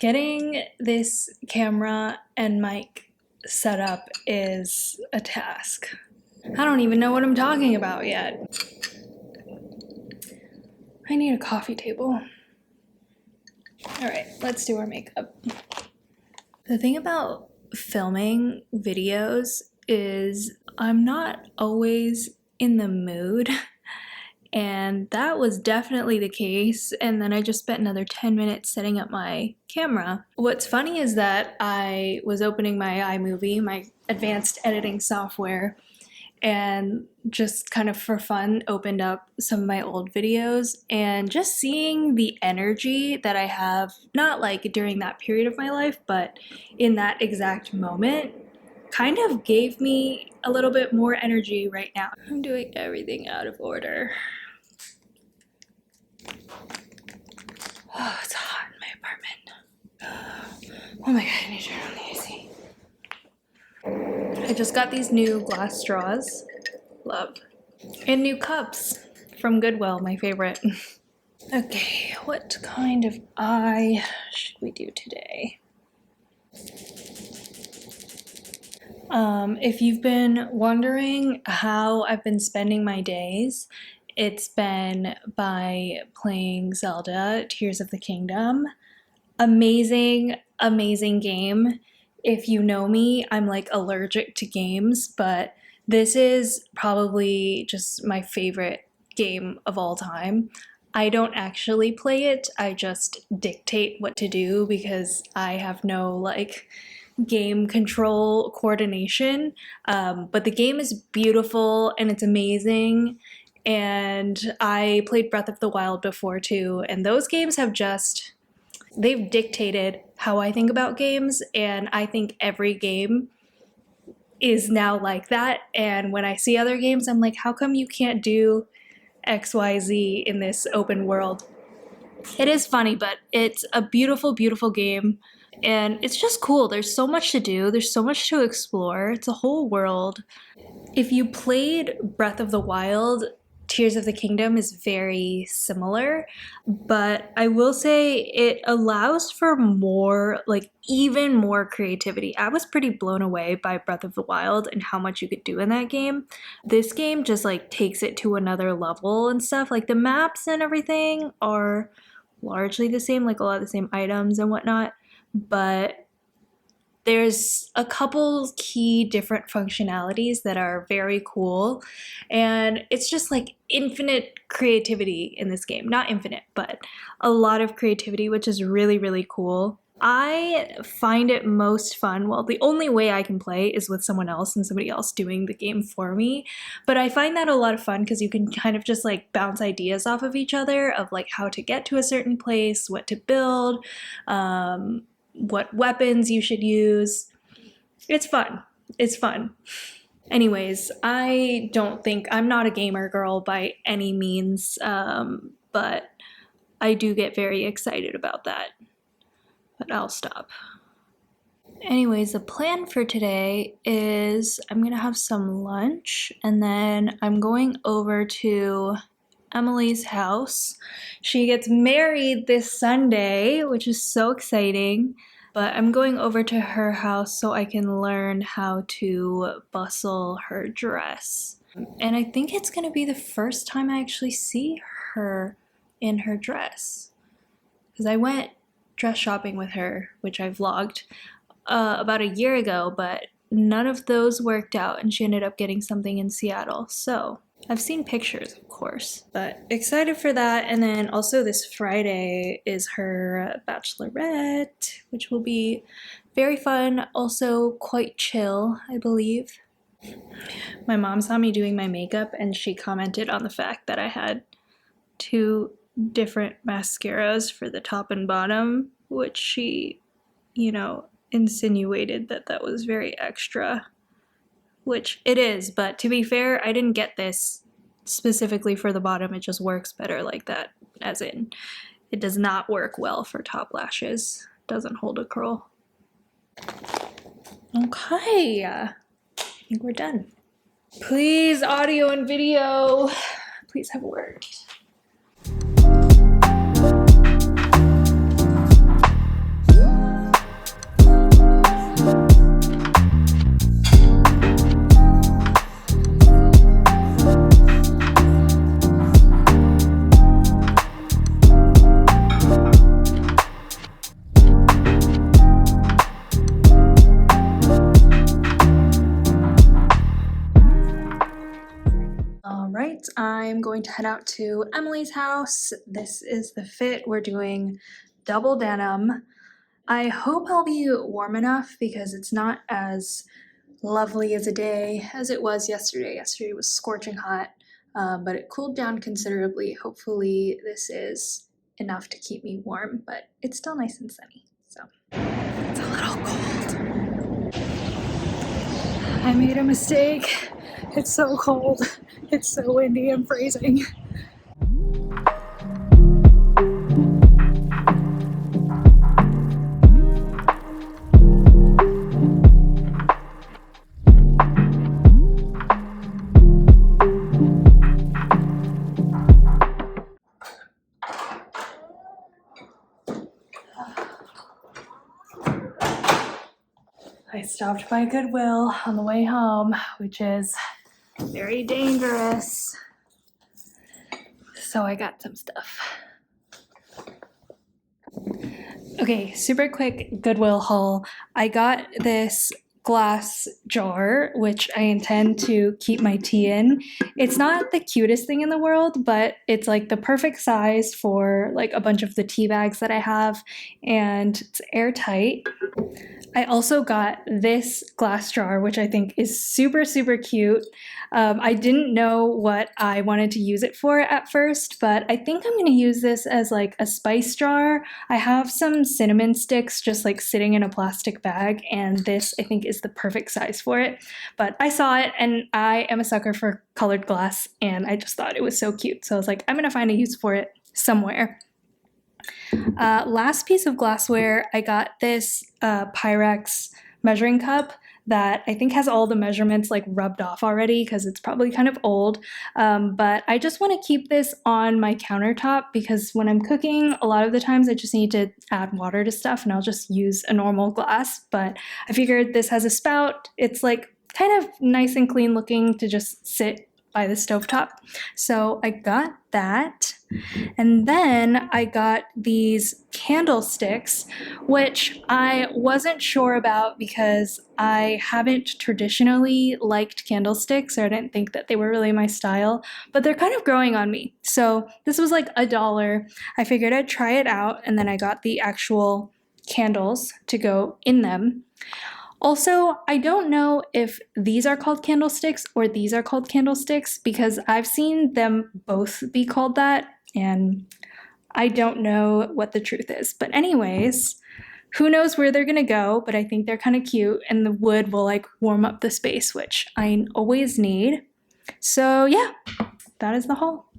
Getting this camera and mic set up is a task. I don't even know what I'm talking about yet. I need a coffee table. All right, let's do our makeup. The thing about filming videos is I'm not always in the mood, and that was definitely the case. And then I just spent another 10 minutes setting up my camera. What's funny is that I was opening my iMovie, my advanced editing software, and just kind of for fun opened up some of my old videos, and just seeing the energy that I have, not like during that period of my life, but in that exact moment, kind of gave me a little bit more energy right now. I'm doing everything out of order. Oh, it's hot in my apartment. Oh my god, I need to turn on the AC. I just got these new glass straws. Love. And new cups from Goodwill, my favorite. Okay, what kind of eye should we do today? If you've been wondering how I've been spending my days, it's been by playing Zelda Tears of the Kingdom. Amazing, amazing game. If you know me, I'm like allergic to games, but this is probably just my favorite game of all time. I don't actually play it, I just dictate what to do because I have no like game control coordination. But the game is beautiful and it's amazing. And I played Breath of the Wild before too, and those games have just, they've dictated how I think about games, and I think every game is now like that. And when I see other games, I'm like, how come you can't do XYZ in this open world? It is funny, but it's a beautiful, beautiful game, and it's just cool. There's so much to do, there's so much to explore. It's a whole world. If you played Breath of the Wild, Tears of the Kingdom is very similar, but I will say it allows for more, like even more creativity. I was pretty blown away by Breath of the Wild and how much you could do in that game. This game just like takes it to another level and stuff. Like the maps and everything are largely the same, like a lot of the same items and whatnot, but there's a couple key different functionalities that are very cool, and it's just like infinite creativity in this game. Not infinite, but a lot of creativity, which is really, really cool. I find it most fun, well, the only way I can play is with someone else and somebody else doing the game for me, but I find that a lot of fun because you can kind of just like bounce ideas off of each other of like how to get to a certain place, what to build, what weapons you should use. It's fun. It's fun. Anyways, I don't think, I'm not a gamer girl by any means, but I do get very excited about that. But I'll stop. Anyways, the plan for today is I'm gonna have some lunch and then I'm going over to Emily's house. She gets married this Sunday, which is so exciting, but I'm going over to her house so I can learn how to bustle her dress. And I think it's gonna be the first time I actually see her in her dress, because I went dress shopping with her, which I vlogged about a year ago, but none of those worked out and she ended up getting something in Seattle. So I've seen pictures, of course, but excited for that. And then also this Friday is her bachelorette, which will be very fun, also quite chill, I believe. My mom saw me doing my makeup and she commented on the fact that I had 2 different mascaras for the top and bottom, which she, you know, insinuated that that was very extra, which it is, but to be fair, I didn't get this specifically for the bottom. It just works better like that, as in it does not work well for top lashes. Doesn't hold a curl. Okay, I think we're done. Please, audio and video, please have worked. minutes, I'm going to head out to Emily's house. This is the fit. We're doing double denim. I hope I'll be warm enough because it's not as lovely as a day as it was yesterday. Yesterday was scorching hot, but it cooled down considerably. Hopefully this is enough to keep me warm, but it's still nice and sunny, so it's a little cold. I made a mistake. It's so cold. It's so windy and freezing. I stopped by Goodwill on the way home, which is very dangerous. So I got some stuff. Okay, super quick Goodwill haul. I got this glass jar, which I intend to keep my tea in. It's not the cutest thing in the world, but it's like the perfect size for like a bunch of the tea bags that I have, and it's airtight. I also got this glass jar, which I think is super, super cute. I didn't know what I wanted to use it for at first, but I think I'm going to use this as like a spice jar. I have some cinnamon sticks just like sitting in a plastic bag, and this I think is the perfect size for it. But I saw it, and I am a sucker for colored glass, and I just thought it was so cute. So I was like, I'm going to find a use for it somewhere. Last piece of glassware, I got this Pyrex measuring cup that I think has all the measurements like rubbed off already because it's probably kind of old. But I just want to keep this on my countertop because when I'm cooking, a lot of the times I just need to add water to stuff and I'll just use a normal glass. But I figured this has a spout. It's like kind of nice and clean looking to just sit by the stovetop. So I got that. And then I got these candlesticks, which I wasn't sure about because I haven't traditionally liked candlesticks, or I didn't think that they were really my style, but they're kind of growing on me. So this was like $1. I figured I'd try it out, and then I got the actual candles to go in them. Also, I don't know if these are called candlesticks or these are called candlesticks because I've seen them both be called that, and I don't know what the truth is. But anyways, who knows where they're gonna go, but I think they're kind of cute, and the wood will like warm up the space, which I always need. So yeah, that is the haul.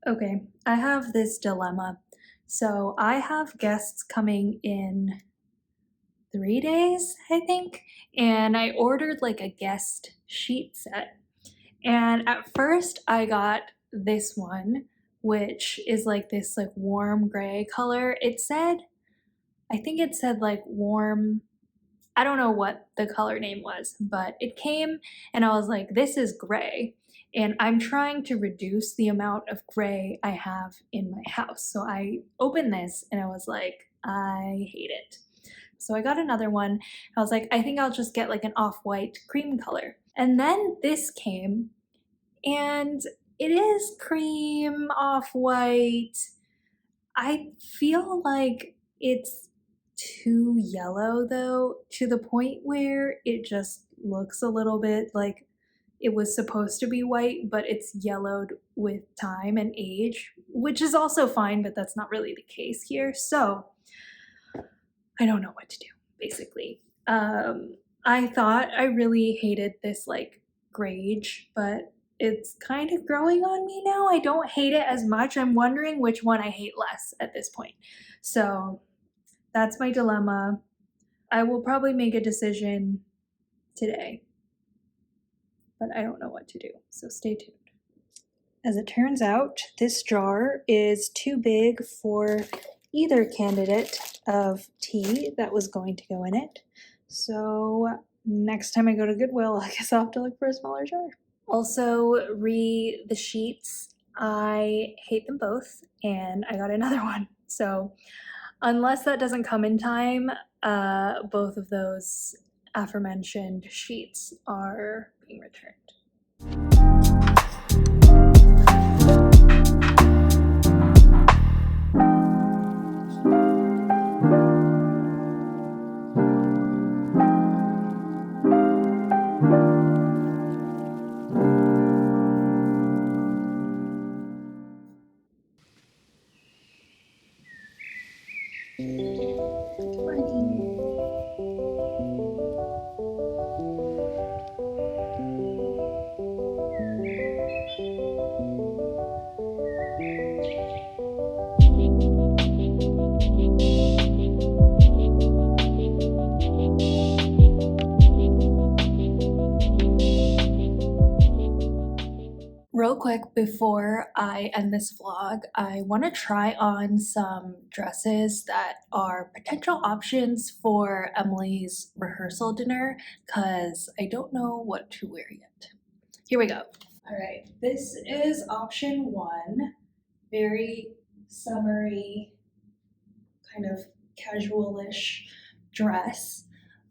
Okay, I have this dilemma. So I have guests coming in 3 days, I think, and I ordered like a guest sheet set. And at first I got this one, which is like this like warm gray color. I think it said like warm, I don't know what the color name was, but it came and I was like, this is gray. And I'm trying to reduce the amount of gray I have in my house. So I opened this and I was like, I hate it. So I got another one. I was like, I think I'll just get like an off-white cream color. And then this came and it is cream off-white. I feel like it's too yellow though, to the point where it just looks a little bit like it was supposed to be white, but it's yellowed with time and age, which is also fine, but that's not really the case here. So I don't know what to do, basically. I thought I really hated this like grage, but it's kind of growing on me now. I don't hate it as much. I'm wondering which one I hate less at this point. So that's my dilemma. I will probably make a decision today. but I don't know what to do, so stay tuned. As it turns out, this jar is too big for either candidate of tea that was going to go in it. So next time I go to Goodwill, I guess I'll have to look for a smaller jar. Also, the sheets. I hate them both, and I got another one. So unless that doesn't come in time, both of those aforementioned sheets are being returned. Real quick before I end this vlog, I want to try on some dresses that are potential options for Emily's rehearsal dinner because I don't know what to wear yet. Here we go. All right, this is option one, very summery, kind of casual-ish dress.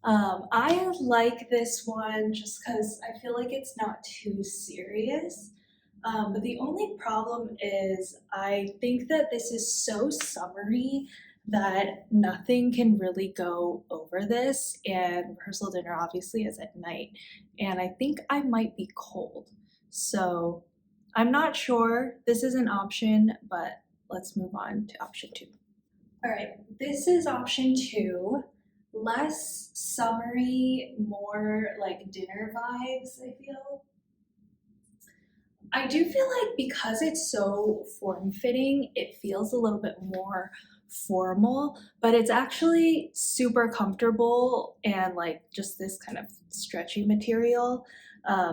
I like this one just because I feel like it's not too serious. But the only problem is I think that this is so summery that nothing can really go over this, and rehearsal dinner obviously is at night, and I think I might be cold. So I'm not sure. This is an option, but let's move on to option two. All right, this is option two. Less summery, more like dinner vibes, I feel. I do feel like because it's so form-fitting, it feels a little bit more formal, but it's actually super comfortable and like just this kind of stretchy material.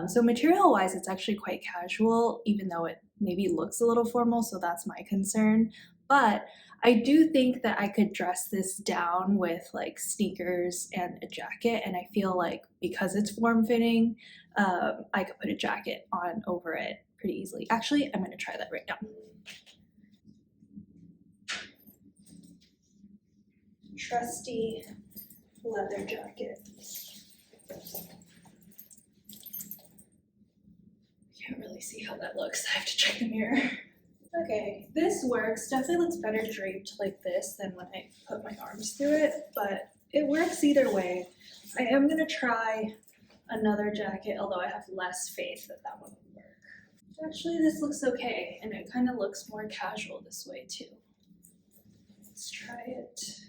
So material-wise, it's actually quite casual, even though it maybe looks a little formal, so that's my concern. But I do think that I could dress this down with like sneakers and a jacket, and I feel like because it's form-fitting, I could put a jacket on over it pretty easily. Actually, I'm gonna try that right now. Trusty leather jacket. Can't really see how that looks. I have to check the mirror. Okay, this works. Definitely looks better draped like this than when I put my arms through it, but it works either way. I am gonna try another jacket, although I have less faith that that one will work. Actually, this looks okay, and it kind of looks more casual this way too. Let's try it.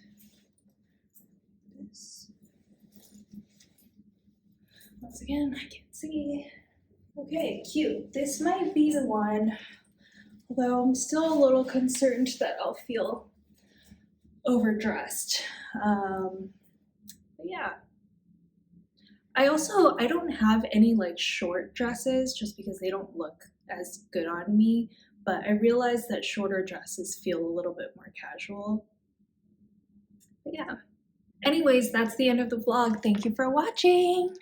This. Once again, I can't see. Okay, cute. This might be the one, although I'm still a little concerned that I'll feel overdressed. But yeah. I don't have any like short dresses just because they don't look as good on me, but I realize that shorter dresses feel a little bit more casual. But yeah. Anyways, that's the end of the vlog. Thank you for watching.